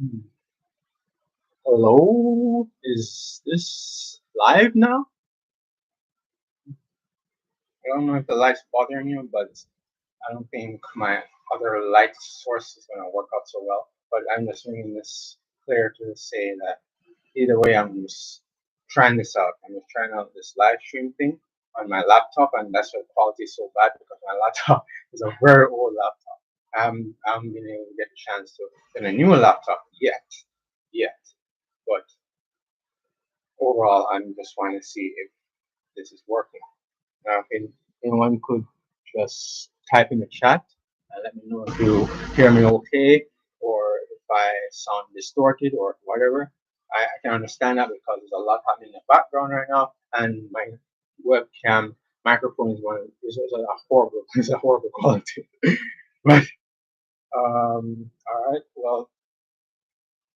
Hmm. Hello, is this live now? I don't know if the light's bothering you, but I don't think my other light source is going to work out so well. But I'm just making this clear to say that either way, I'm just trying this out. I'm just trying out this live stream thing on my laptop, and that's why the quality is so bad because my laptop is a very old laptop. I haven't been able to get a chance to get a new laptop yet. But overall, I'm just trying to see if this is working. If anyone could just type in the chat and let me know if you hear me okay or if I sound distorted or whatever. I can understand that because there's a lot happening in the background right now, and my webcam microphone is a horrible it's a horrible quality. But all right, well,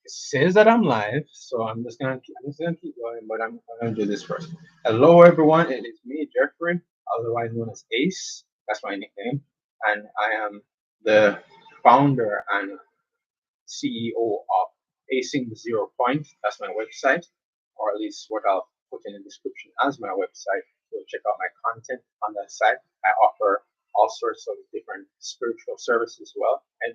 it says that I'm live, so I'm just gonna keep going, but I'm gonna do this first. Hello, everyone. It is me, Jeffrey, otherwise known as Ace. That's my nickname, and I am the founder and CEO of Acing Zero Point. That's my website, or at least what I'll put in the description as my website. So check out my content on that site. I offer all sorts of different spiritual services as well, and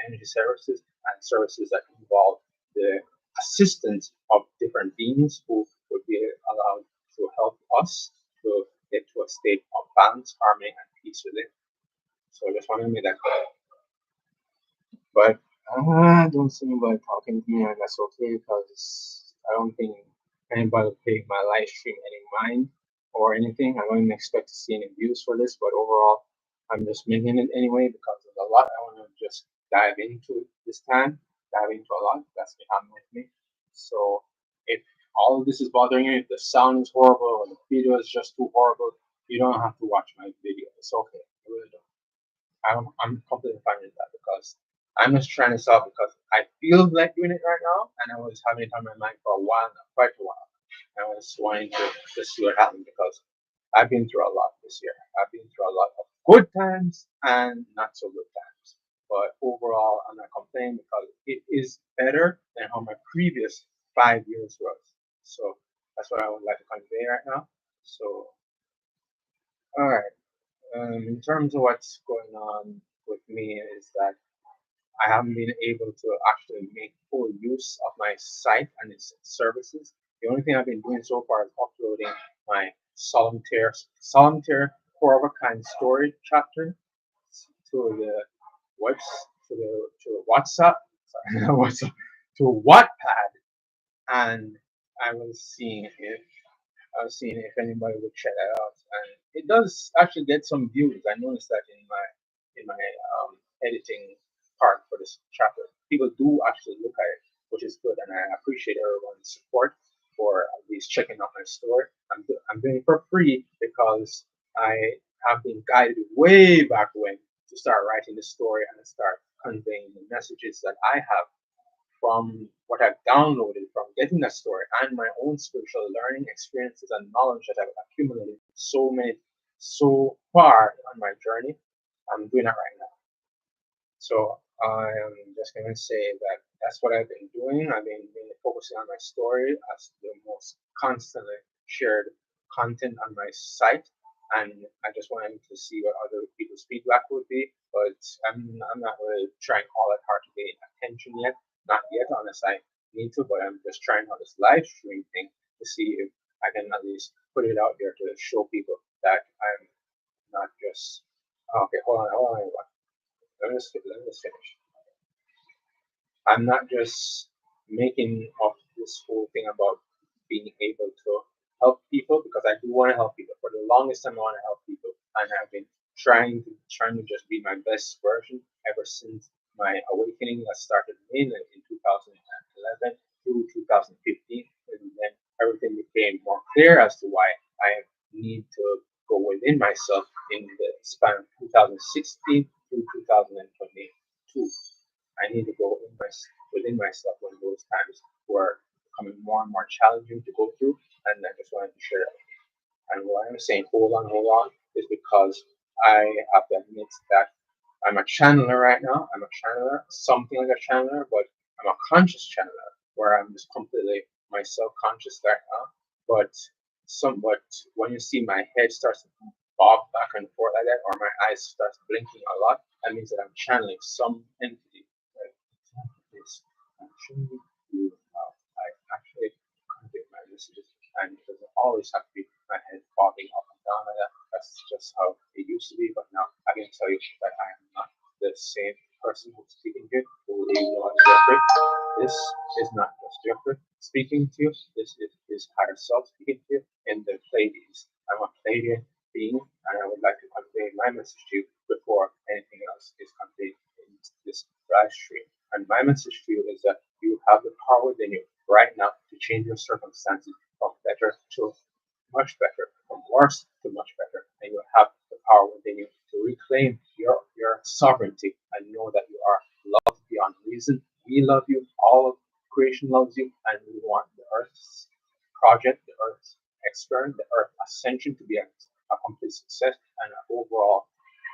energy services and services that involve the assistance of different beings who would be allowed to help us to get to a state of balance, harmony, and peace within. So I just want to make that clear. But I don't see anybody talking to me, and that's okay because I don't think anybody paid my live stream any mind or anything. I don't even expect to see any views for this, but overall, I'm just making it anyway because there's a lot I want to just dive into this time, dive into a lot that's been happening with me. So if all of this is bothering you, if the sound is horrible or the video is just too horrible, you don't have to watch my video. It's okay. You really don't. I'm completely fine with that because I'm just trying this out because I feel like doing it right now, and I was having it on my mind for a while now, quite a while. I was wanting to just see what happened because I've been through a lot this year. I've been through a lot of good times and not so good times. But overall, I'm not complaining because it is better than how my previous 5 years was. So that's what I would like to convey right now. So, all right. In terms of what's going on with me is that I haven't been able to actually make full use of my site and its services. The only thing I've been doing so far is uploading my solitaire core of a kind story chapter to the webs to the WhatsApp, sorry, not WhatsApp, to Wattpad, and I was seeing if anybody would check that out, and it does actually get some views. I noticed that in my editing part for this chapter, people do actually look at it, which is good, and I appreciate everyone's support for at least checking out my story. I'm doing it for free because I have been guided way back when to start writing the story and start conveying the messages that I have from what I've downloaded from getting that story and my own spiritual learning experiences and knowledge that I've accumulated so far on my journey. I'm doing that right now. So I'm just gonna say that that's what I've been doing. I've been mainly focusing on my story as the most constantly shared content on my site, and I just wanted to see what other people's feedback would be. But I'm not really trying all that hard to gain attention yet, not yet, unless I need to. But I'm just trying out this live stream thing to see if I can at least put it out there to show people that I'm not just okay. Hold on. Let me just finish. I'm not just making of this whole thing about being able to help people because I do want to help people. For the longest time, I want to help people, and I've been trying to just be my best version ever since my awakening that started mainly in 2011 through 2015, and then everything became more clear as to why I need to go within myself in the span of 2016 through 2022. I need to go within myself when those times were becoming more and more challenging to go through, and I just wanted to share that. And why I'm saying hold on, is because I have to admit that I'm a channeler right now. I'm a channeler, something like a channeler, but I'm a conscious channeler where I'm just completely myself conscious right now. But somewhat when you see my head starts to bob back and forth like that, or my eyes starts blinking a lot, that means that I'm channeling some entity. Like this, I'm showing you how I actually convey my messages, and it doesn't always have to be my head bobbing up and down like that. That's just how it used to be. But now I can tell you that I am not the same person who's speaking here, who is Jeffrey. This is not just Jeffrey speaking to you. This is his higher self speaking to you in the Pleiades. I'm a Pleiadian being, and I would like to convey my message to you before anything else is conveyed in this live stream. And my message to you is that you have the power within you right now to change your circumstances from better to much better, from worse to much better, and you have the power within you to reclaim your sovereignty and know that you are loved beyond reason. We love you, all of creation loves you, and we want the Earth's project, the Earth's experiment, the Earth ascension to be a complete success and an overall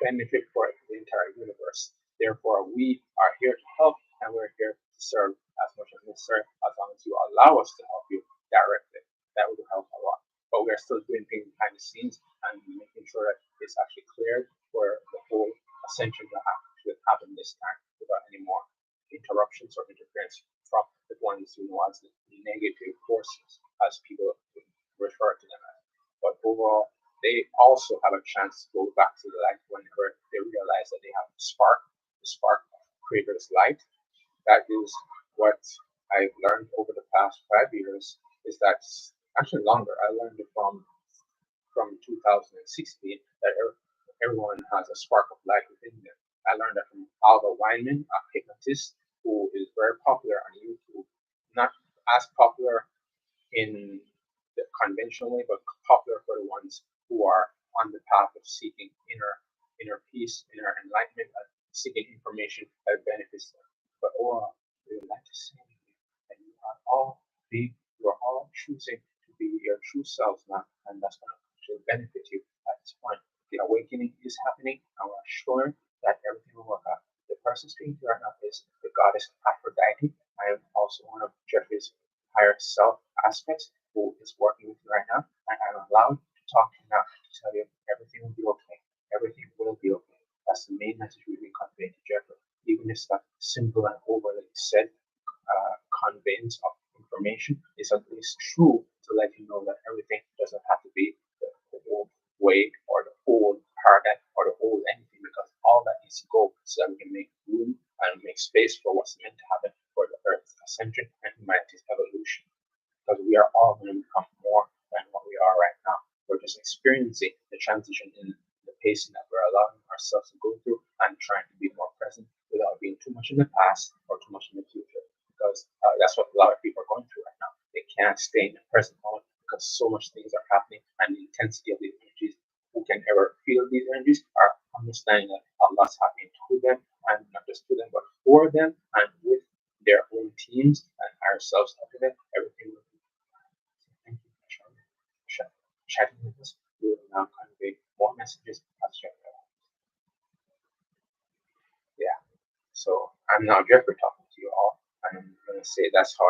benefit for the entire universe. Therefore, we are here to help and we're here to serve as much as necessary as long as you allow us to help you directly. That would help a lot. But we're still doing things behind the scenes and making sure that it's actually cleared for the whole ascension to happen this time without any more interruptions or interference from the ones who know as the negative forces, as people refer to them as. But overall, they also have a chance to go back to the light whenever they realize that they have the spark of Creator's light. That is what I've learned over the past 5 years. Is that actually longer? I learned it from 2016 that everyone has a spark of light within them. I learned that from Alva Weinman, a hypnotist who is very popular on YouTube. Not as popular in the conventional way, but popular for the ones who are on the path of seeking inner peace, inner enlightenment, and seeking information that benefits them. But overall, we would like to say that you are all be you are all choosing to be your true selves now, and that's going to actually benefit you at this point. The awakening is happening, and we're sure that everything will work out. The person speaking to you right now is the goddess Aphrodite. I am also one of Jeffrey's higher self aspects who is working with you right now, and I'm allowed to talk to you now to tell you everything will be okay. Everything will be okay. That's the main message we've been conveying to Jeffrey. Even if that simple and overly said conveyance of information is at least true to let you know that everything doesn't have to be the old way or the old paradigm or the old anything, because all that needs to go so that we can make room and make space for what's meant to happen for the Earth's ascension and humanity's evolution. Because we are all going to become more than what we are right now. We're just experiencing the transition in the pacing that we're allowing ourselves to go through and trying to be more present without being too much in the past or too much in the future. Because that's what a lot of people are going through right now. They can't stay in the present moment because so much things are happening and the intensity of these energies. Who can ever feel these energies are understanding that a lot's happening to them, and not just to them, but for them and with their own teams and ourselves helping them. Everything will be fine. So thank you for chatting with us. We will now convey more messages as Jeffrey. Yeah. So I'm now Jeffrey talking to you all. And I'm gonna say that's how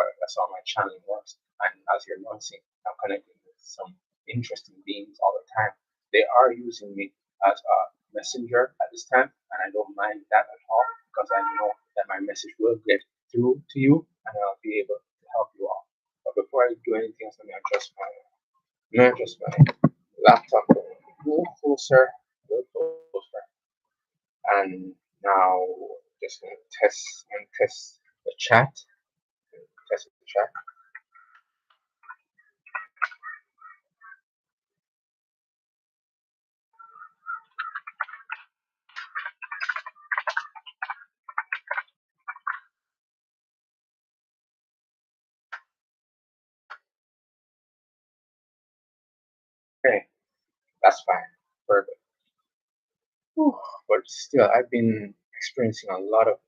my channeling works. And as you're noticing, I'm connecting with some interesting beings all the time. They are using me as a messenger at this time, and I don't mind that at all because I know that my message will get through to you and I'll be able to help you all. But before I do anything else, let me adjust my laptop a little closer, a little closer. And now just gonna test the chat. Test the chat. Okay, that's fine. Perfect. Whew. But still, I've been experiencing a lot of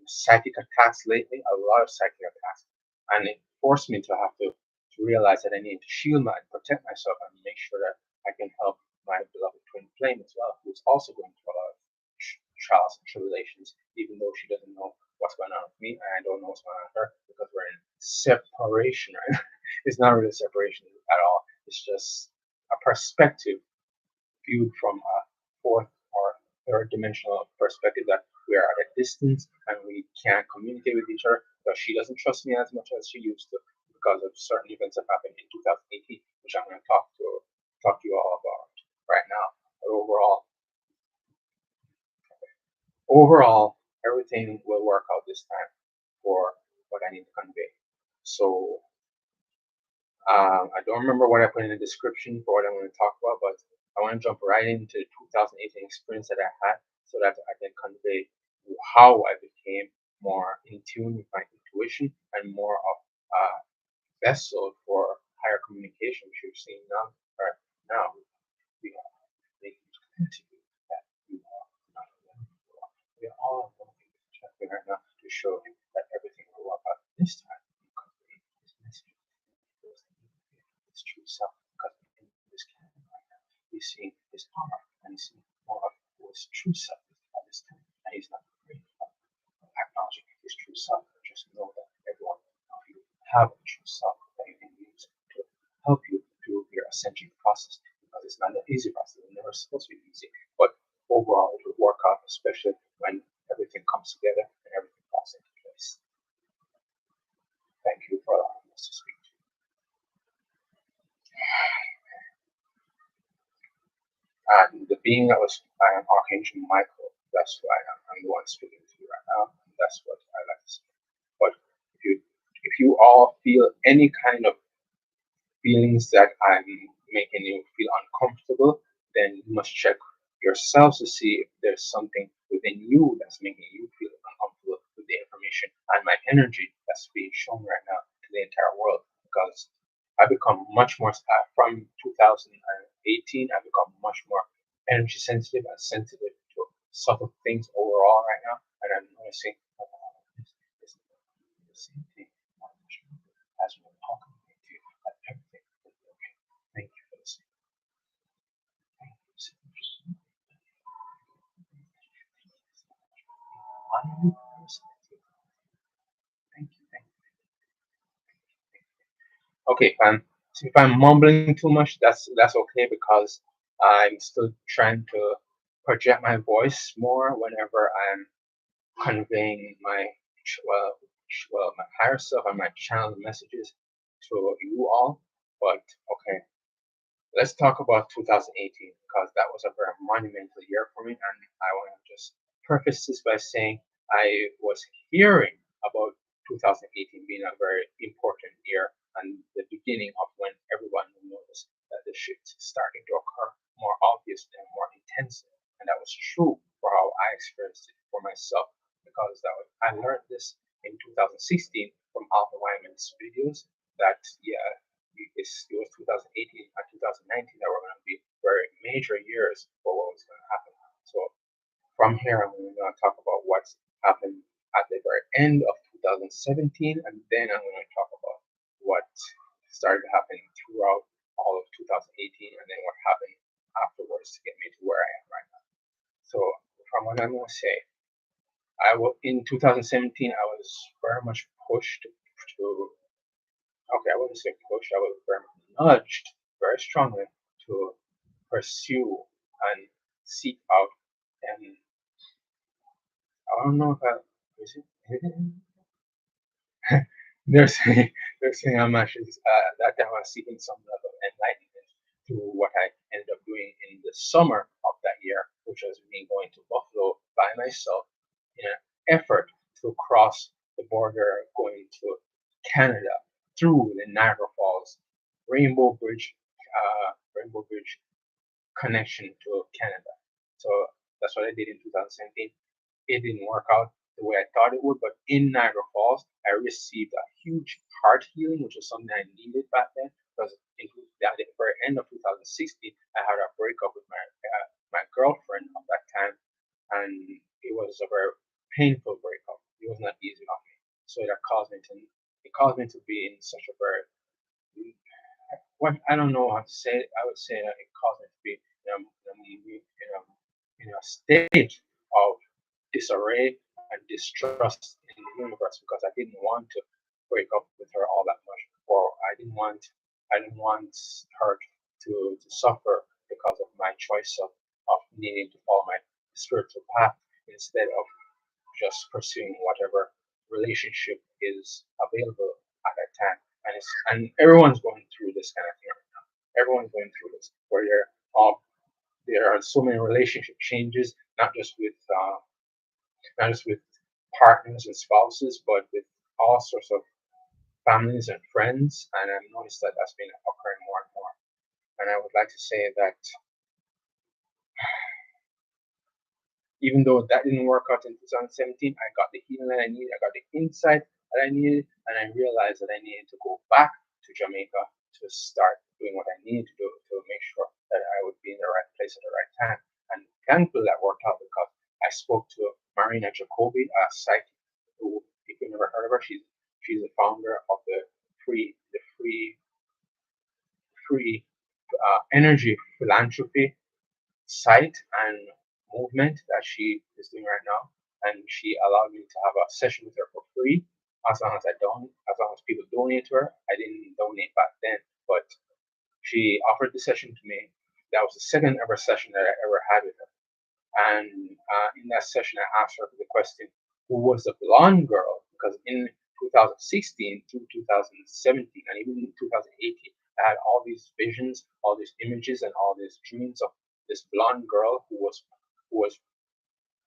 psychic attacks lately. A lot of psychic attacks, and it forced me to have to realize that I need to shield my and protect myself and make sure that I can help my beloved twin flame as well, who's also going through a lot of trials and tribulations, even though she doesn't know what's going on with me, and I don't know what's going on with her because we're in separation right now. It's not really separation at all. It's just a perspective viewed from a fourth or third dimensional perspective that we are at a distance and we can't communicate with each other because she doesn't trust me as much as she used to because of certain events that happened in 2018, which I'm going to talk to you all about right now. But overall, everything will work out this time for what I need to convey. So I don't remember what I put in the description for what I'm going to talk about, but I want to jump right into the 2018 experience that I had so that I can convey how I became more in tune with my intuition and more of a vessel for higher communication, which you're seeing now. Right now, we are making continue that we are not alone. We are all working with right now to show him that everything will work out this time. Convey his message his true self because in this canon right now he's seeing his power and he's seeing more of his true self at this time and he's not afraid of acknowledging his true self. Just know that everyone of you have a true self that you can use to help you through your ascension process because it's not an easy process. It's never supposed to be easy, but overall it will work out, especially when everything comes together and everything falls into place. Thank you for allowing us to speak. And the being that was Archangel Michael, that's who I am. I'm the one speaking to you right now. And that's what I like to say. But if you all feel any kind of feelings that I'm making you feel uncomfortable, then you must check yourselves to see if there's something within you that's making you feel uncomfortable with the information and my energy that's being shown right now to the entire world. Because I become much more from 2018. I become much more energy sensitive and sensitive to subtle things overall right now, and I'm noticing the same thing as we're talking to you. That everything will be okay. Thank you for listening. Thank you so much. Thank you. Thank you. Okay, fam. So if I'm mumbling too much, that's okay because I'm still trying to project my voice more whenever I'm conveying my higher self and my channel messages to you all. But okay, let's talk about 2018 because that was a very monumental year for me, and I want to just preface this by saying I was hearing about 2018 being a very important year and the beginning of when everyone will notice that the shift is starting to occur more obviously and more intensely, and that was true for how I experienced it for myself because I learned this in 2016 from Alpha Wyman's videos that yeah it was 2018 and 2019 that were going to be very major years for what was going to happen. So from here, I'm going to talk about what's happened at the very end of 2017, and then I'm going to talk about what started happening throughout all of 2018, and then what happened afterwards to get me to where I am right now. So from what I'm going to say, in 2017, I was very much pushed to okay, I wouldn't say pushed, I was very nudged very strongly to pursue and seek out. And I don't know if I is it they're saying I'm actually that I was seeking some level of enlightenment through what I ended up doing in the summer of that year, which was me going to Buffalo by myself in an effort to cross the border going to Canada through the Niagara Falls Rainbow Bridge connection to Canada. So that's what I did in 2017. It didn't work out the way I thought it would, but in Niagara Falls, I received a huge heart healing, which was something I needed back then. Because at the very end of 2016, I had a breakup with my girlfriend of that time, and it was a very painful breakup. It was not easy on me, so it caused me to be in such a very what I don't know how to say it. I would say that it caused me to be in a state of disarray and distrust universe because I didn't want to break up with her all that much, or I didn't want her to suffer because of my choice of needing to follow my spiritual path instead of just pursuing whatever relationship is available at that time. And everyone's going through this kind of thing right now. Everyone's going through this where all there are so many relationship changes, not just with partners and spouses, but with all sorts of families and friends. And I've noticed that that's been occurring more and more. And I would like to say that even though that didn't work out in 2017, I got the healing that I needed, I got the insight that I needed, and I realized that I needed to go back to Jamaica to start doing what I needed to do to make sure that I would be in the right place at the right time. And thankfully that worked out because I spoke to Marina Jacoby, a psychic who, if you've never heard of her, she's the founder of the free energy philanthropy site and movement that she is doing right now. And she allowed me to have a session with her for free as long as people donate to her. I didn't donate back then, but she offered the session to me. That was the second ever session that I ever had with her. And in that session, I asked her the question, who was the blonde girl? Because in 2016 through 2017 and even in 2018, I had all these visions, all these images, and all these dreams of this blonde girl who was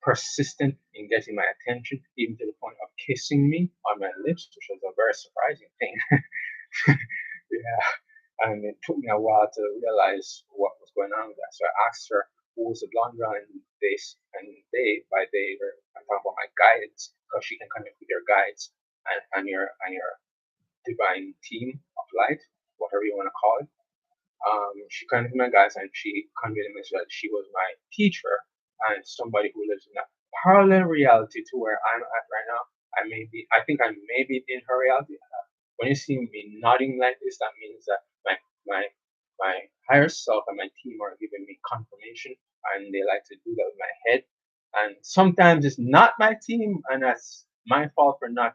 persistent in getting my attention, even to the point of kissing me on my lips, which was a very surprising thing. Yeah, and it took me a while to realize what was going on with that. So I asked her who was the blonde girl, and I'm talking about my guides, because she can connect with your guides and your divine team of light, whatever you want to call it. She connected with my guides, and she conveyed a message that she was my teacher and somebody who lives in a parallel reality to where I'm at right now. I think I may be in her reality. When you see me nodding like this, that means that my my higher self and my team are giving me confirmation, and they like to do that with my head. And sometimes it's not my team, and that's my fault for not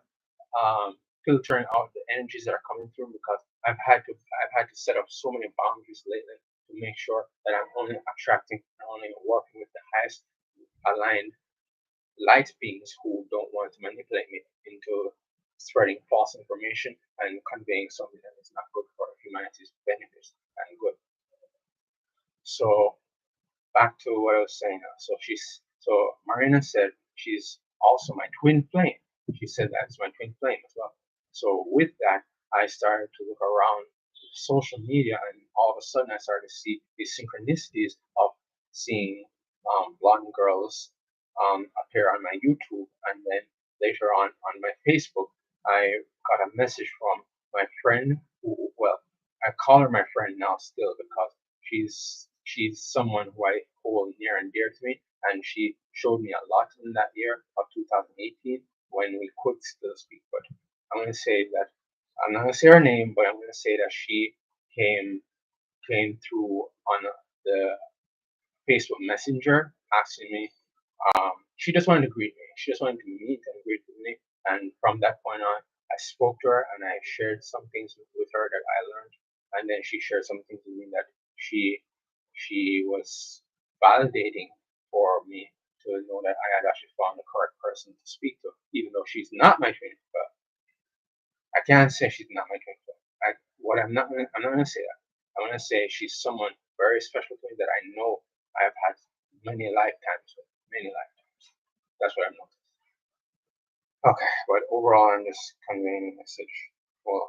filtering out the energies that are coming through, because I've had to set up so many boundaries lately to make sure that I'm only attracting and only working with the highest aligned light beings who don't want to manipulate me into spreading false information and conveying something that is not good for humanity's benefit and good. So back to what I was saying now. So Marina said she's also my twin flame. She said that's my twin flame as well. So with that, I started to look around social media, and all of a sudden I started to see these synchronicities of seeing blonde girls appear on my YouTube, and then later on my Facebook, I got a message from my friend who, well, I call her my friend now still because she's someone who I hold near and dear to me, and she showed me a lot in that year of 2018 when we could still speak. But I'm going to say that I'm not going to say her name, but I'm going to say that she came came through on the Facebook Messenger asking me. She just wanted to greet me. She just wanted to meet and greet with me. And from that point on, I spoke to her and I shared some things with her that I learned, and then she shared some things with me that she was validating for me to know that I had actually found the correct person to speak to, even though she's not my twin flame. I can't say she's not my twin flame. I'm not gonna say that. I'm gonna say she's someone very special to me that I know I've had many lifetimes with, many lifetimes. That's what I've noticed. Okay, but overall, I'm just conveying a message. Well,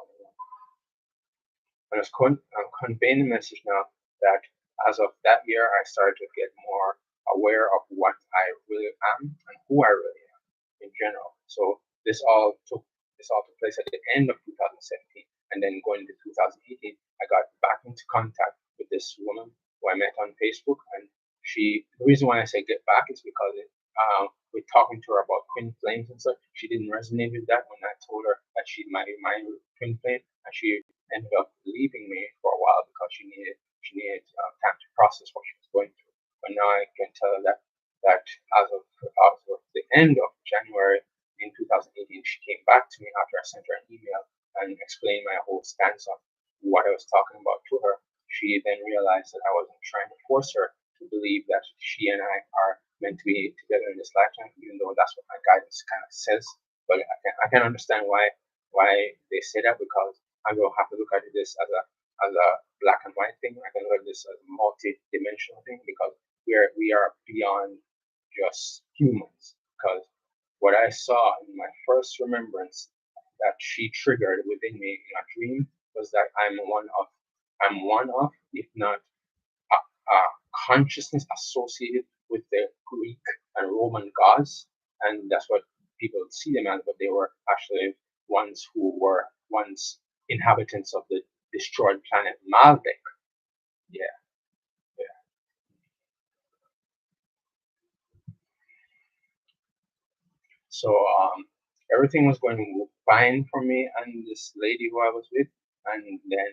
I'm conveying the message now that as of that year, I started to get more aware of what I really am and who I really am in general. So this all took place at the end of 2017, and then going into 2018, I got back into contact with this woman who I met on Facebook, and the reason why I say get back is because with talking to her about twin flames and stuff, she didn't resonate with that when I told her that she might be my twin flame, and she ended up leaving me for a while because she needed time to process what she was going through. But now I can tell her that as of the end of January in 2018, she came back to me after I sent her an email and explained my whole stance on what I was talking about to her. She then realized that I wasn't trying to force her to believe that she and I are meant to be together in this lifetime, even though that's what my guidance kind of says. But I can understand why they say that, because I will have to look at this as a black and white thing. I can look at this as a multi-dimensional thing, because we are beyond just humans. Because what I saw in my first remembrance that she triggered within me in a dream was that I'm one of, if not a consciousness associated with the Greek and Roman gods, and that's what people see them as. But they were actually ones who were once inhabitants of the destroyed planet Maldek. Yeah, yeah. So everything was going fine for me and this lady who I was with, and then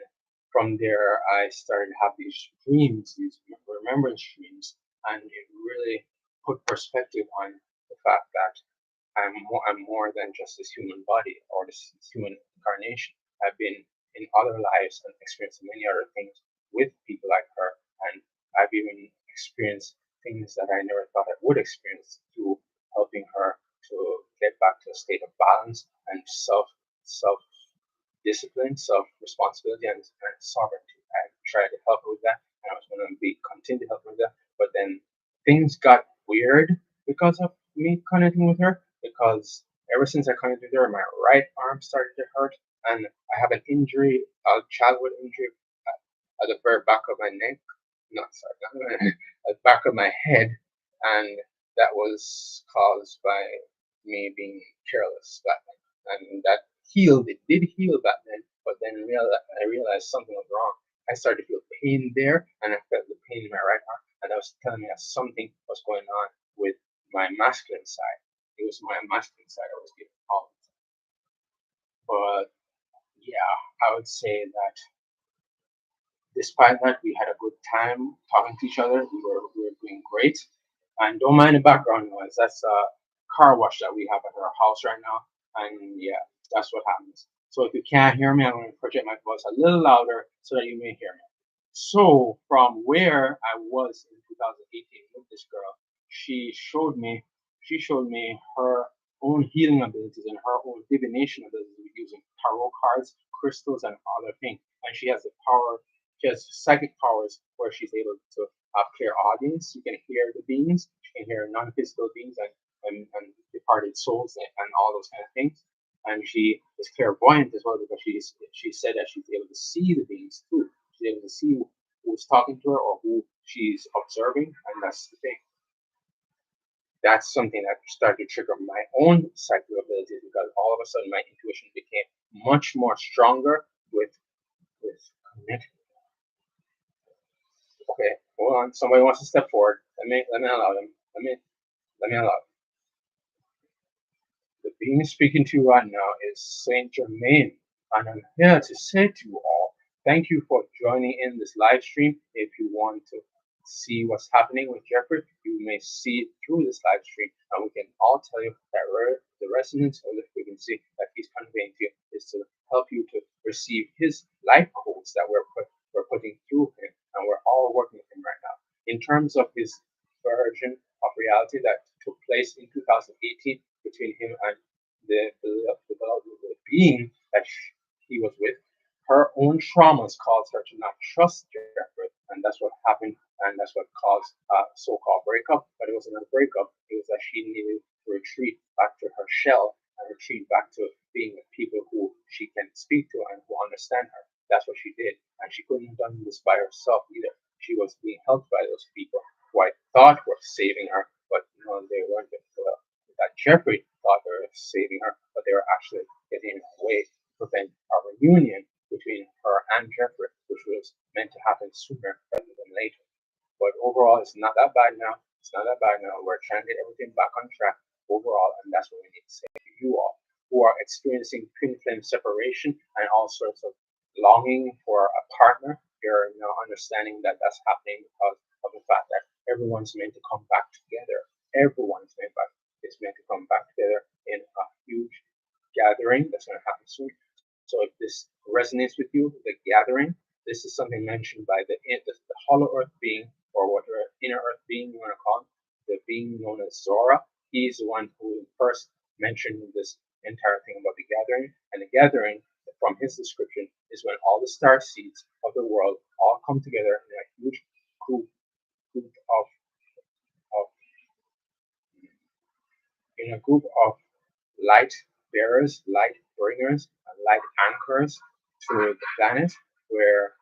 from there I started to have these dreams, these remembrance dreams, and it really put perspective on the fact that I'm more than just this human body or this human incarnation. I've been in other lives and experienced many other things with people like her, and I've even experienced things that I never thought I would experience through helping her to get back to a state of balance and self discipline, self responsibility, and sovereignty. I tried to help her with that, and I was going to be continue to help her with that. But then things got weird because of me connecting with her. Because ever since I connected with her, my right arm started to hurt, and I have an injury, a childhood injury at the very back of my neck. Not sorry, not my neck, at the back of my head, and that was caused by me being careless back then. And that healed. It did heal back then, but then I realized something was wrong. I started to feel pain there, and I felt the pain in my right arm, and that was telling me that something was going on with my masculine side. It was my masculine side I was getting problems. But yeah, I would say that despite that, we had a good time talking to each other. We were doing great. And don't mind the background noise. That's a car wash that we have at our house right now. And yeah, that's what happens. So if you can't hear me, I'm going to project my voice a little louder so that you may hear me. So from where I was in 2018 with this girl, she showed me she showed me her own healing abilities and her own divination abilities using tarot cards, crystals, and other things. And she has the power she has psychic powers where she's able to have clear audience. You can hear the beings, you can hear non-physical beings and departed souls and all those kind of things. And she is clairvoyant as well, because she said that she's able to see the beings too. She's able to see who's talking to her or who she's observing, and that's the thing. That's something that started to trigger my own psychic abilities, because all of a sudden my intuition became much more stronger with connecting. Okay, hold on. Somebody wants to step forward. Let me allow them. Let me allow them. The being speaking to you right now is Saint Germain, and I'm here to say to you all, thank you for joining in this live stream. If you want to see what's happening with Jeffrey, you may see it through this live stream, and we can all tell you that the resonance or the frequency that he's conveying to you is to help you to receive his life codes that we're putting through him, and we're all working with him right now. In terms of his version of reality that took place in 2018 between him and the being that he was with, her own traumas caused her to not trust Jeffrey, and that's what happened, and that's what caused a so-called breakup. But it wasn't a breakup; it was that she needed to retreat back to her shell and retreat back to being with people who she can speak to and who understand her. That's what she did, and she couldn't have done this by herself either. She was being helped by those people who I thought were saving her, but no, they weren't. That Jeffrey thought they were saving her, but they were actually getting away to prevent a reunion between her and Jeffrey, which was meant to happen sooner rather than later. But overall, it's not that bad now. It's not that bad now. We're trying to get everything back on track overall, and that's what we need to say to you all who are experiencing twin flame separation and all sorts of longing for a partner. You're understanding that that's happening because of the fact that everyone's meant to come back together. Everyone's meant to come back together in a huge gathering that's going to happen soon. So if this resonates with you, the gathering, this is something mentioned by the hollow earth being, or whatever inner earth being you want to call him, the being known as Zora. He's the one who first mentioned this entire thing about the gathering. And the gathering, from his description, is when all the star seeds of the world all come together in a huge group of in a group of light bearers, light bringers, and light anchors to the planet, where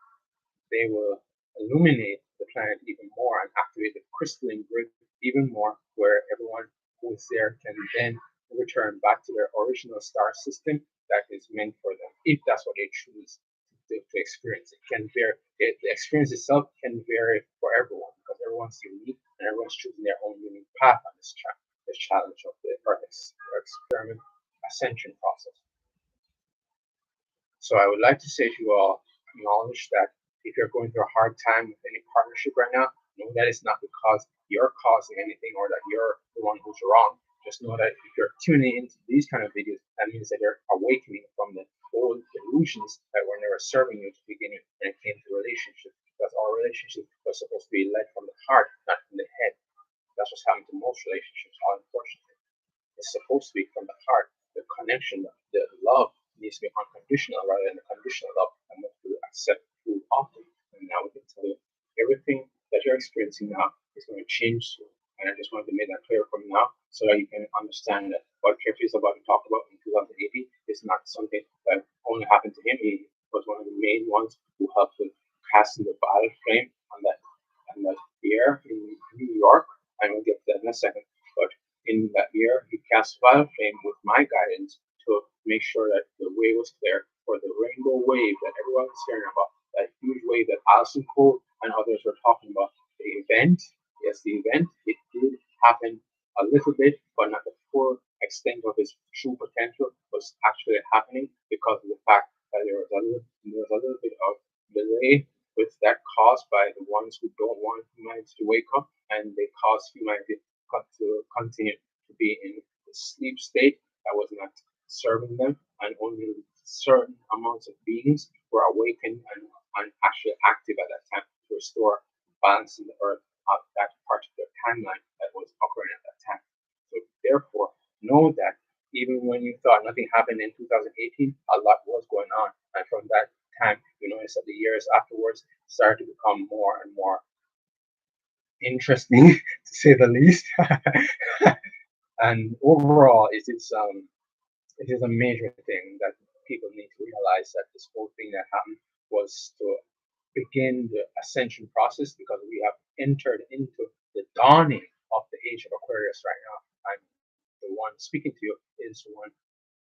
they will illuminate the planet even more and activate the crystalline grid even more, where everyone who is there can then return back to their original star system that is meant for them, if that's what they choose to experience. It can vary. The experience itself can vary for everyone because everyone's unique and everyone's choosing their own unique path on this track, this challenge of the Earth experiment ascension process. So I would like to say to you all, acknowledge that if you're going through a hard time with any partnership right now, know that it's not because you're causing anything or that you're the one who's wrong. Just know that if you're tuning into these kind of videos, that means that you're awakening from the old illusions that were never serving you to begin with when it came to relationships. Because all relationships are supposed to be led from the heart, not from the head. That's what's happening to most relationships, unfortunately. It's supposed to be from the heart. The connection, the love needs to be unconditional rather than the conditional love and what you accept too often. And now we can tell you everything that you're experiencing now is going to change soon. And I just wanted to make that clear from now so that you can understand that what Jeffrey is about to talk about in 2018 is not something that only happened to him. He was one of the main ones who helped with casting the battle flame on that year in New York. And we'll get to that in a second. But in that year, he cast battle flame with my guidance to make sure that the way was clear for the rainbow wave that everyone was hearing about, that huge wave that Alison Cole and others were talking about. The event, yes, the event, it did happen a little bit, but not the full extent of its true potential was actually happening because of the fact that there was a little bit of delay with that caused by the ones who don't want humanity to wake up, and they cause humanity to continue to be in the sleep state that was not serving them, and only certain amounts of beings were awakened and actually active at that time to restore balance in the earth at that particular timeline that was occurring at that time. So therefore, know that even when you thought nothing happened in 2018, a lot was going on. And from that time, you notice that the years afterwards started to become more and more interesting, to say the least. And overall, it is a major thing that people need to realize that this whole thing that happened was to begin the ascension process because we have entered into the dawning of the age of Aquarius right now. And the one speaking to you is the one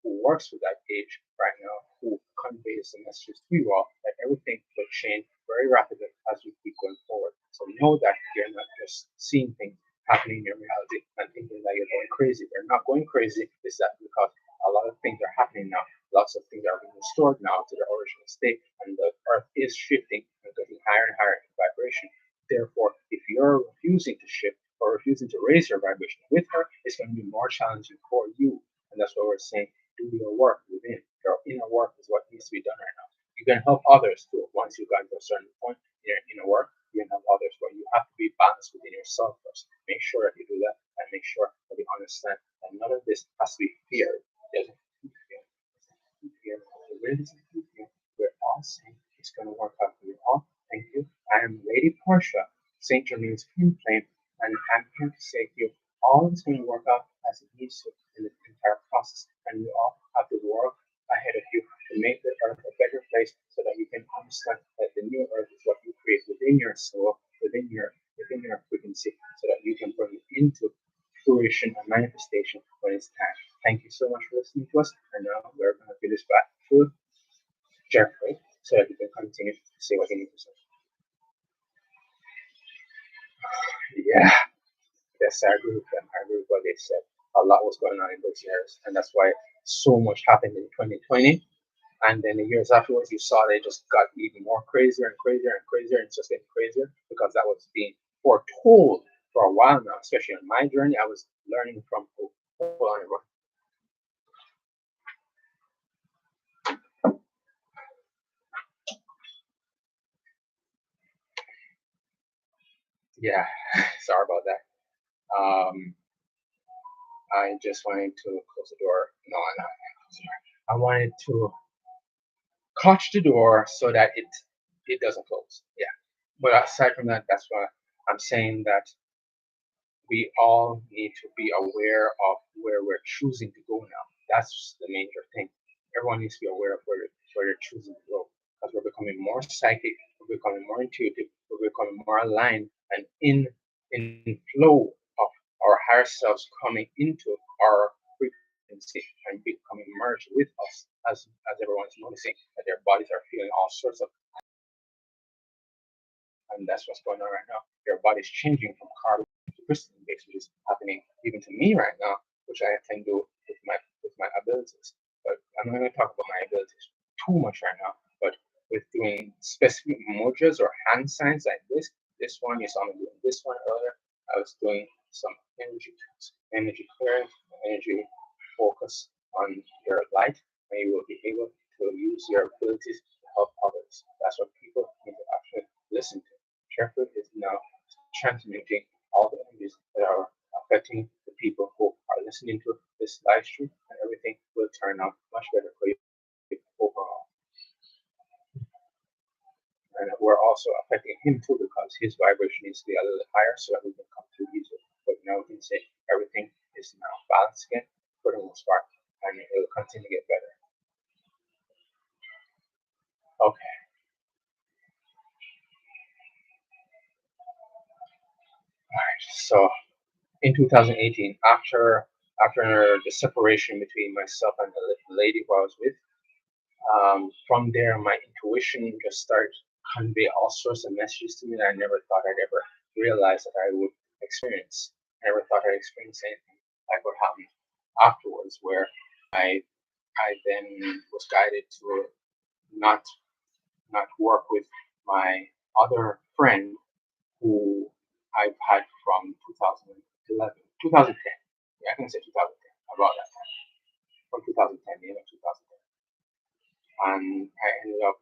who works with that age right now, who conveys the messages to you all that everything will change very rapidly as we keep going forward. So know that you're not just seeing things happening in your reality and thinking that you're going crazy. You're not going crazy. It's that because a lot of things are happening now. Lots of things are being restored now to their original state, and the earth is shifting and getting higher and higher in vibration. Therefore, if you're refusing to shift or refusing to raise your vibration with her, it's going to be more challenging for you. And that's why we're saying do your work within. Your inner work is what needs to be done right now. You can help others too. Once you've gotten to a certain point in your inner work, you can help others, but you have to be balanced within yourself first. Make sure that you do that and make sure that you understand that none of this has to be feared. There's fear. We're all saying it's going to work out for you all. Thank you. I am Lady Portia, St. Germain's Twin Flame, and I'm here to say to you, all is going to work out as it needs to in the entire process. And you all have the work ahead of you to make the earth a better place so that you can understand that the new earth is what you create within your soul, within your frequency, so that you can bring it into fruition and manifestation when it's time. Thank you so much for listening to us. And now we're going to give this back to Jeffrey so that he can continue to say what he needs to say. Yeah. Yes, I agree with them. I agree with what they said. A lot was going on in those years, and that's why so much happened in 2020. And then the years afterwards, you saw they just got even more crazier and crazier and crazier, and it's just getting crazier because that was being foretold for a while now. Especially on my journey, I was learning from. Hold on, everyone. Yeah, sorry about that. I just wanted to close the door. No, I'm not. I wanted to catch the door so that it doesn't close. Yeah. But aside from that, that's why I'm saying that we all need to be aware of where we're choosing to go now. That's the major thing. Everyone needs to be aware of where they're choosing to go because we're becoming more psychic, we're becoming more intuitive, we're becoming more aligned and in flow of our higher selves coming into our frequency and becoming merged with us as everyone's noticing that their bodies are feeling all sorts of, and that's what's going on right now. Their body's changing from carbon to crystalline base, which is happening even to me right now, which I can do with my abilities. But I'm not going to talk about my abilities too much right now. But with doing specific mudras or hand signs like this one you saw me doing this one earlier. I was doing some energy clearing, energy focus on your light, and you will be able to use your abilities to help others. That's what people need to actually listen to. Careful is now transmuting all the energies that are affecting the people who are listening to this live stream, and everything will turn out much better for you overall. And we're also affecting him too because his vibration needs to be a little higher so that we can come through easier. But now we can say everything is now balanced again for the most part, and it will continue to get better. Okay, all right. So in 2018, after the separation between myself and the lady who I was with, from there my intuition just started to convey all sorts of messages to me that I never thought I'd ever realize that I would experience. I never thought I'd experience anything like what happened afterwards, where I I then was guided to not not work with my other friend who I've had from 2011, 2010. Yeah, I can say 2010, about that time, from 2010, the end of 2010. And I ended up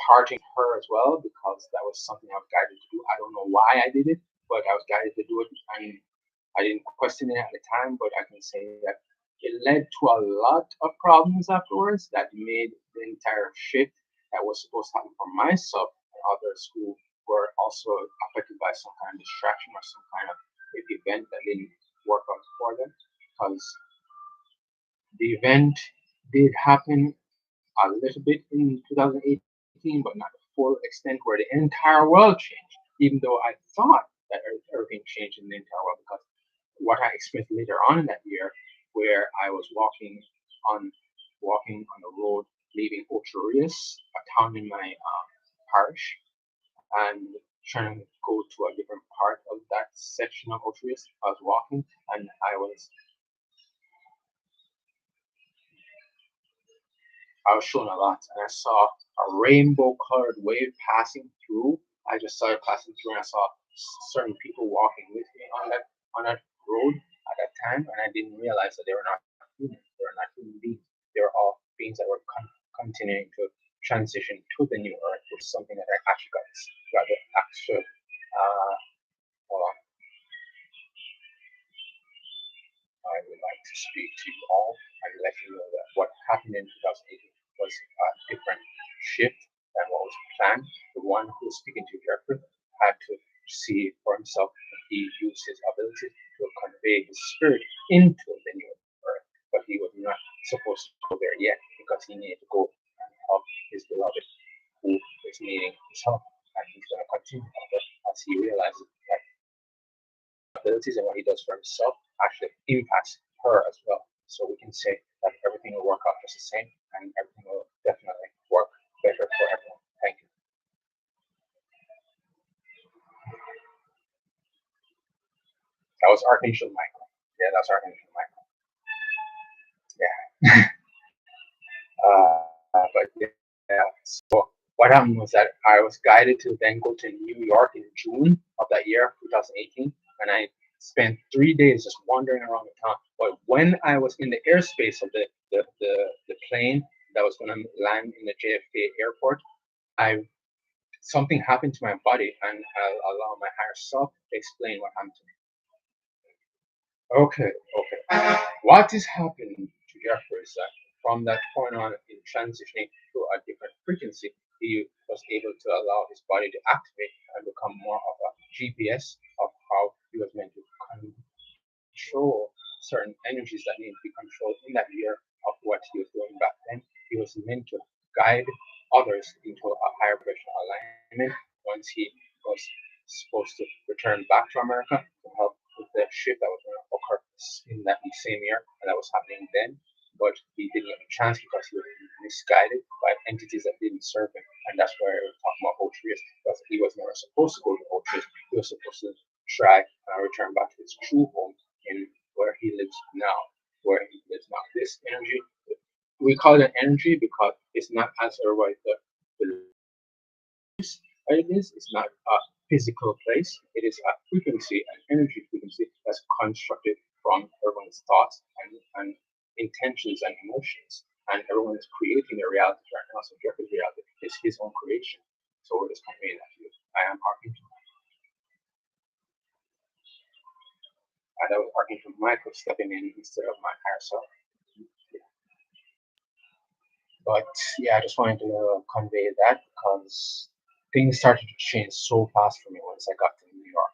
parting her as well because that was something I was guided to do. I don't know why I did it, but I was guided to do it, and I didn't question it at the time. But I can say that it led to a lot of problems afterwards that made the entire shift that was supposed to happen for myself and others who were also affected by some kind of distraction or some kind of event that didn't work out for them because the event did happen a little bit in 2018, but not the full extent where the entire world changed. Even though I thought that everything changed in the entire world, because what I experienced later on in that year, where I was on on the road leaving Ocherius, a town in my parish, and trying to go to a different part of that section of Ocherius. I was walking, and I was shown a lot, and I saw a rainbow colored wave passing through. I just saw it passing through, and I saw certain people walking with me on that road at that time, and I didn't realize that they were not human. They were not human beings. They were all beings that were continuing to transition to the new earth, which is something that I actually got the actual. Hold on, I would like to speak to you all and let you know that what happened in 2018 was a different shift than what was planned. The one who was speaking to Jeffrey had to see for himself that he used his ability to convey his spirit into the new earth, but he was not supposed to go there yet because he needed to go and help his beloved who is needing his help. And he's going to continue on that as he realizes that abilities and what he does for himself actually impacts her as well. So we can say that everything will work out just the same and everything will definitely work better for everyone. Thank you. That was Archangel Michael. Yeah, that's Archangel Michael. Yeah. But yeah, so what happened was that I was guided to then go to New York in June of that year, 2018, and I spent 3 days just wandering around the town. But when I was in the airspace of the plane that was going to land in the JFK airport, I something happened to my body, and I'll allow my higher self to explain what happened to me. Okay, okay. What is happening to Jeffrey is that from that point on, in transitioning to a different frequency, he was able to allow his body to activate and become more of a GPS of how he was meant to control certain energies that need to be controlled in that year of what he was doing back then. He was meant to guide others into a higher vibrational alignment once he was supposed to return back to America to help with the shift that was going to occur in that same year, and that was happening then. But he didn't get a chance because he was misguided by entities that didn't serve him, and that's why we're talking about Otrius, because he was never supposed to go to Otrius. He was supposed to try and return back to his true home in where he lives now, where he lives now. This energy, we call it an energy because it's not as otherwise the it is. It's not a physical place. It is a frequency, an energy frequency that's constructed from everyone's thoughts and intentions and emotions. And everyone is creating their reality right now. So Jeffrey's reality is his own creation. So we're just conveying that to you. I am Archangel. That was Archangel Michael stepping in instead of my higher self. But yeah, I just wanted to convey that because things started to change so fast for me once I got to New York.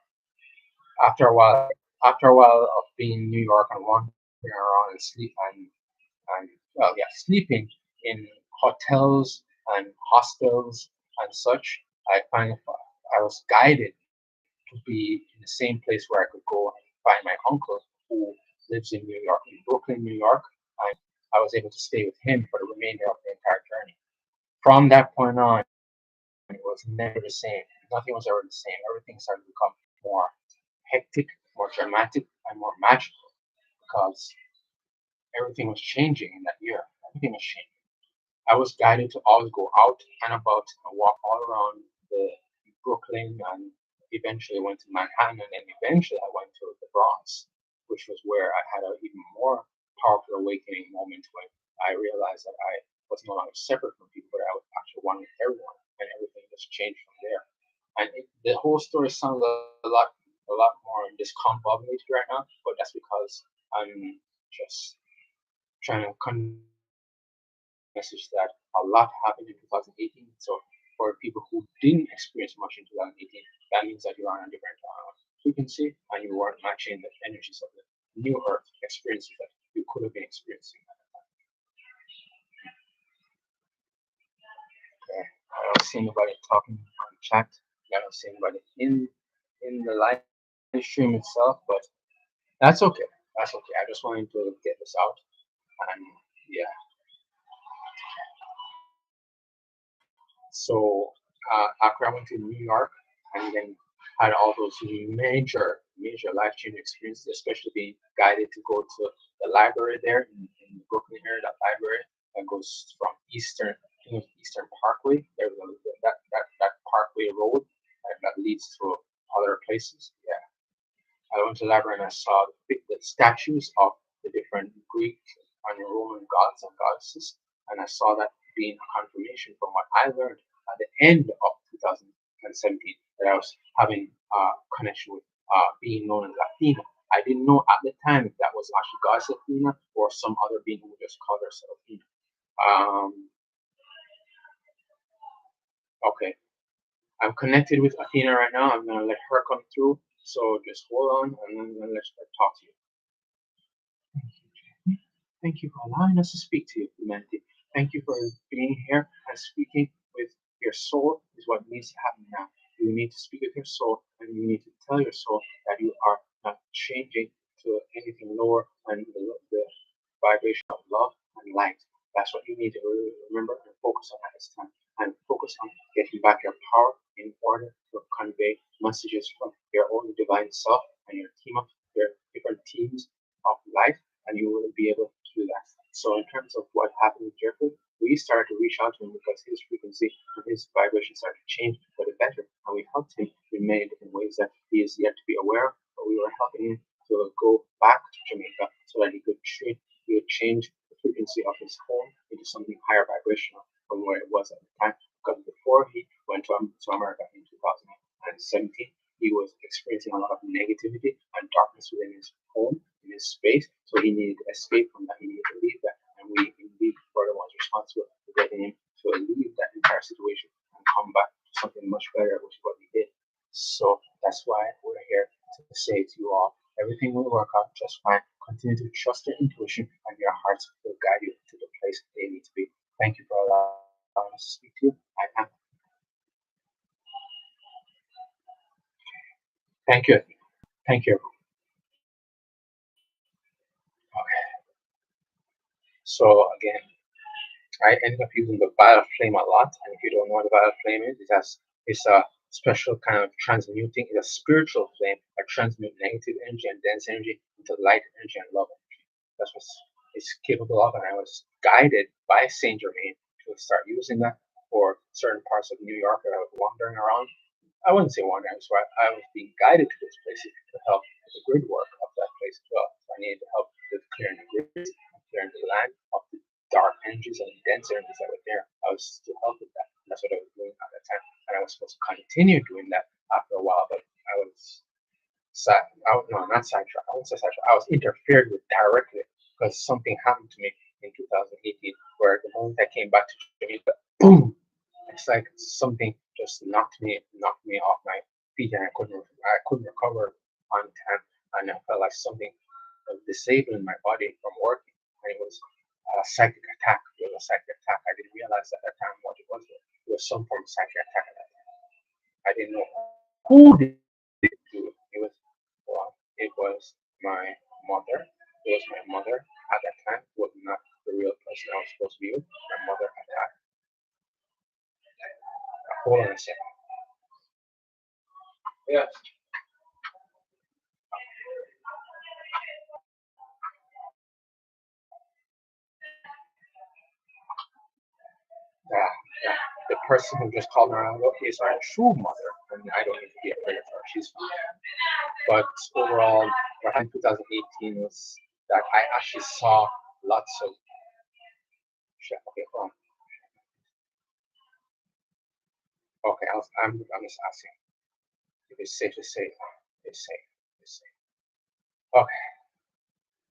After a while, after a while of being in New York and wandering around and and well, yeah, sleeping in hotels and hostels and such, I was guided to be in the same place where I could go and find my uncle who lives in New York, in Brooklyn, New York, and I was able to stay with him for the remainder of the entire journey. From that point on, it was never the same. Nothing was ever the same. Everything started to become more hectic, more dramatic, and more magical because everything was changing in that year. Everything was changing. I was guided to always go out and about and walk all around the Brooklyn and eventually went to Manhattan and eventually I went to the Bronx, which was where I had an even more powerful awakening moment when I realized that I was no longer separate from people, but I was actually one with everyone, and everything just changed from there. And the whole story sounds a lot more discombobulated right now, but that's because I'm just trying to message that a lot happened in 2018. So for people who didn't experience much in 2018, that means that you're on a different frequency and you weren't matching the energies of the new Earth experiences that you could have been experiencing. Okay. I don't see anybody talking on chat. I don't see anybody in the live stream itself, but that's okay. That's okay. I just wanted to get this out, and yeah. So after I went to New York and then had all those major life changing experiences, especially being guided to go to the library there in the Brooklyn area, that library that goes from Eastern, I think it was Eastern Parkway. There's that Parkway Road that leads to other places. Yeah, I went to the library and I saw the statues of the different Greek and Roman gods and goddesses, and I saw that being a confirmation from what I learned at the end of 2017 that I was having a connection with being known as Athena. I didn't know at the time if that was actually goddess Athena or some other being who just called herself Athena. Okay, I'm connected with Athena right now. I'm gonna let her come through. So just hold on, and I'm gonna let her talk to you. Thank you for allowing us to speak to you, humanity. Thank you for being here and speaking with your soul is what needs to happen now. You need to speak with your soul and you need to tell your soul that you are not changing to anything lower than the vibration of love and light. That's what you need to really remember and focus on at this time. And focus on getting back your power in order to convey messages from your own divine self and your team of your different teams of life, and you will be able to do that. So in terms of what happened with Jeffrey, we started to reach out to him because his frequency and his vibration started to change for the better, and we helped him in many different ways that he is yet to be aware of. But we were helping him to go back to Jamaica so that he would change the frequency of his home into something higher vibrational from where it was at the time. Because before he went to America in 2017, he was experiencing a lot of negativity and darkness within his home, in his space. So he needed to escape from that. He needed to leave that. And we indeed were the ones responsible for getting him to leave that entire situation and come back to something much better, which is what we did. So that's why we're here to say to you all, everything will work out just fine. Continue to trust your intuition, and your hearts will guide you to the place they need to be. Thank you for allowing us to speak to you. I am. Thank you. Thank you. Okay. So again, I ended up using the violet flame a lot. And if you don't know what the violet flame is, it's a special kind of transmuting, it's a spiritual flame that transmutes negative energy and dense energy into light energy and love energy. That's what it's capable of. And I was guided by Saint Germain to start using that for certain parts of New York that I was wandering around. I wouldn't say wandering, so I was being guided to those places to help with the grid work of that place as well. So I needed to help with clearing the grid, clearing the land of the dark energies and dense energies that were there. I was to help with that. And that's what I was doing at that time. And I was supposed to continue doing that after a while, but I was no, not sidetracked. I won't say sidetracked. I was interfered with directly because something happened to me in 2018 where the moment I came back to Jamaica, boom, it's like something just knocked me off my feet, and I couldn't recover on time, and I felt like something was disabling my body from working, and it was a psychic attack. It was a psychic attack. I didn't realize at that time what it was. It was some form of psychic attack at that time. I didn't know who did it do it. It was my mother. It was my mother at that time. It was not the real person I was supposed to be with. My mother attacked. Hold on a second. Yeah. Yeah, yeah. The person who just called her out is my true mother, and I don't need to be afraid of her. She's fine. But overall, what happened in 2018 was that I actually saw lots of shit. Okay, hold on. Okay, I'm just asking if it's safe to say it's safe. It's safe. Okay.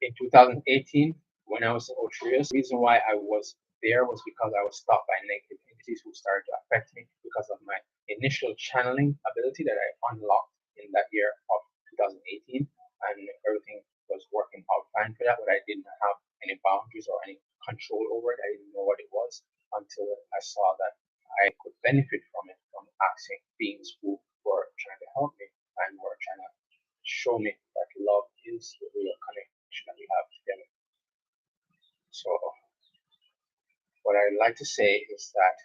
In 2018, when I was in Otrius, the reason why I was there was because I was stopped by negative entities who started to affect me because of my initial channeling ability that I unlocked in that year of 2018, and everything was working out fine for that, but I didn't have any boundaries or any control over it. I didn't know what it was until I saw that I could benefit from it, from asking beings who were trying to help me and were trying to show me that love is the real connection that we have together. So, what I'd like to say is that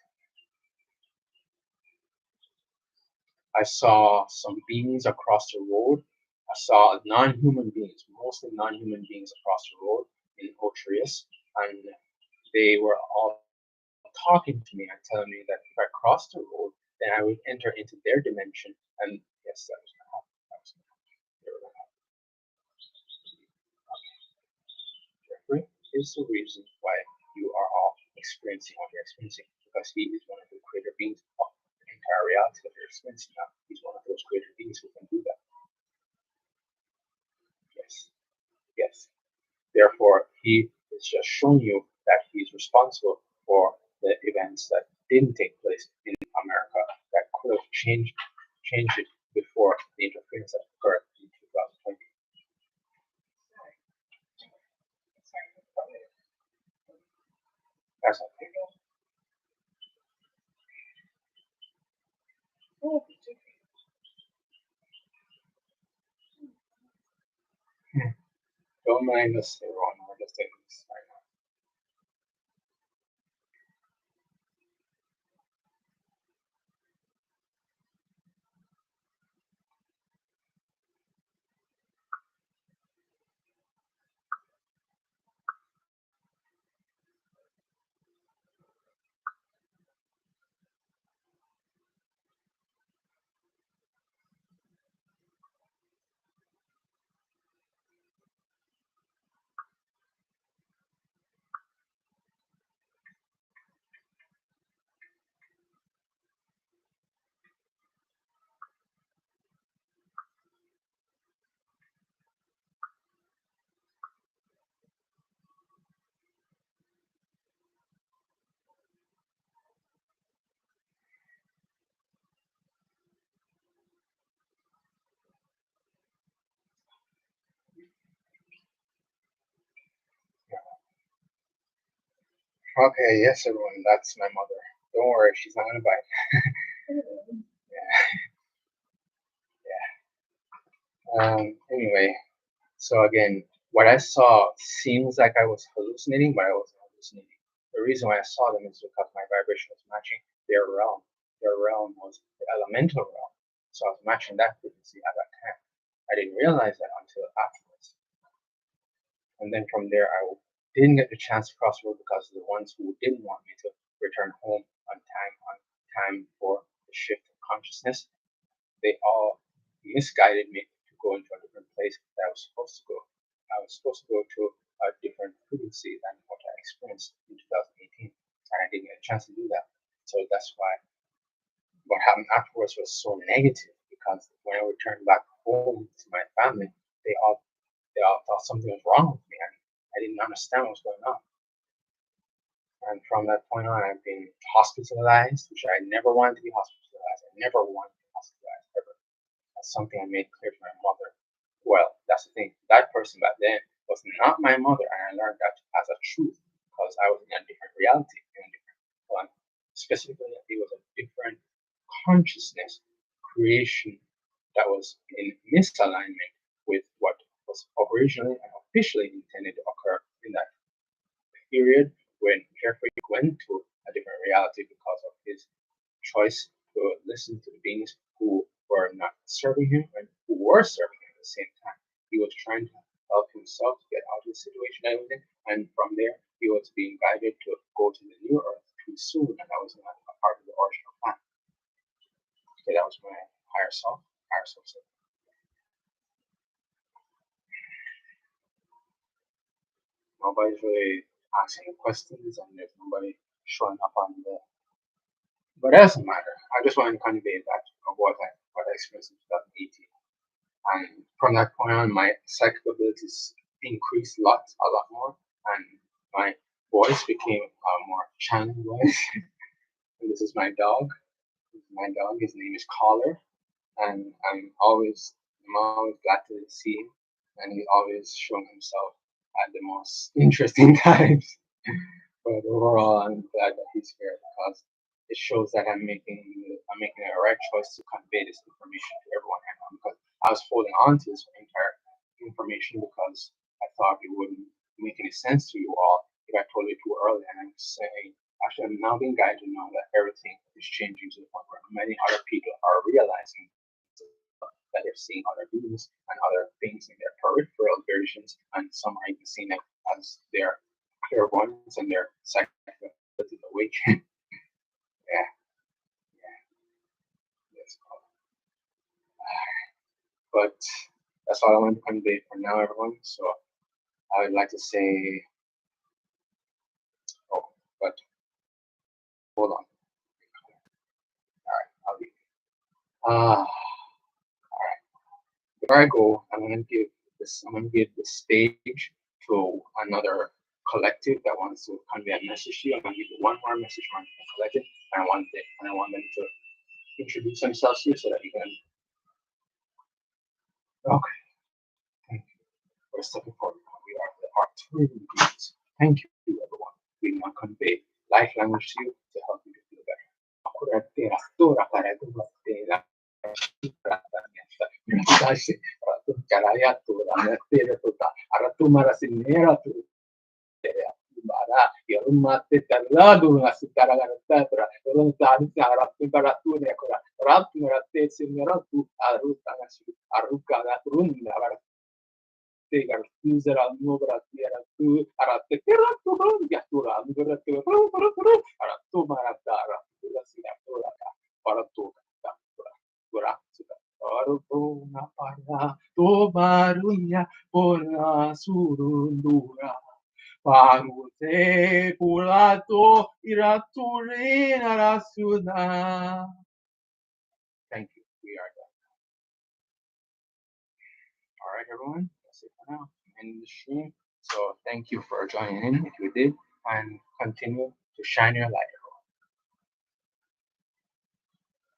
I saw some beings across the road. I saw non-human beings, mostly non-human beings across the road in Otrius, and they were all talking to me and telling me that if I crossed the road, then I would enter into their dimension. And yes, that was going to happen. That was going to happen. They were going to happen. Jeffrey is the reason why you are all experiencing what you're experiencing, because he is one of the creator beings of the entire reality that you're experiencing now. He's one of those creator beings who can do that. Yes. Yes. Therefore, he is just showing you that he's responsible for the events that didn't take place in America that could have changed it before the interference that occurred in 2020. That's okay. Don't mind us, everyone. We're just taking this right now. Okay, yes, everyone, that's my mother. Don't worry, she's not gonna bite. Yeah, yeah. Anyway, so again, what I saw seems like I was hallucinating, but I wasn't hallucinating. The reason why I saw them is because my vibration was matching their realm. Their realm was the elemental realm, so I was matching that frequency at that time. I didn't realize that until afterwards, and then from there, didn't get the chance to cross over because the ones who didn't want me to return home on time for the shift of consciousness, they all misguided me to go into a different place that I was supposed to go. I was supposed to go to a different frequency than what I experienced in 2018, and I didn't get a chance to do that. So that's why what happened afterwards was so negative because when I returned back home to my family, they all they all thought something was wrong with me, and I didn't understand what was going on. And from that point on, I've been hospitalized, which I never wanted to be hospitalized. I never wanted to be hospitalized ever. That's something I made clear to my mother. Well, that's the thing. That person back then was not my mother, and I learned that as a truth because I was in a different reality, in a different one. Specifically, it was a different consciousness creation that was in misalignment with what was originally and officially intended to occur in that period when Jeffrey went to a different reality because of his choice to listen to the beings who were not serving him and who were serving him at the same time. He was trying to help himself to get out of the situation that he was in, and from there, he was being guided to go to the new earth too soon, and that was not a part of the original plan. Okay, that was my higher self. Higher self said, nobody's really asking questions, and there's nobody showing up on the. But it doesn't matter. I just want to convey that of what I experienced in 2018. And from that point on, my psychic abilities increased a lot more, and my voice became a more channeling voice. And this is my dog. This is my dog. His name is Collar, and I'm always glad to see him, and he's always showing himself at the most interesting times. But overall, I'm glad that he's here because it shows that I'm making the right choice to convey this information to everyone I know. Because I was holding on to this entire information because I thought it wouldn't make any sense to you all if I told it too early. And I'm saying, actually, I'm now being guided to know that everything is changing to the point where many other people are realizing that they're seeing other beings and other things in their peripheral versions, and some are even seeing it as their clairvoyance and their psychic ability to awaken. Yeah, yeah, yes. But that's all I want to convey for now, everyone. So I would like to say, oh, but hold on. All right, I'll be. Ah, before I go, I'm gonna give the stage to another collective that wants to convey a message to you. I'm gonna give you one more message from the collective, and I want them to introduce themselves to you so that you can. Okay, thank you for stepping forward. We are the artillery beings. Thank you, everyone. We now convey life language to you to help you to feel better. Bara yarumate taradu ngasitara garantatra yorun tani aratu baratu ne kora ratu ngarate singaratu aruta ngasi aruka gatrun te gartuzera nubra tiara tu arate tiratu yatura nubra tu aratu maratara lasina tura paratu tura Arupuna para tomarunya pona surundura parute pulato iraturina rasuna. Thank you. We are done. All right, everyone. That's it for now. I'm ending the stream. So thank you for joining in if you did, and continue to shine your light.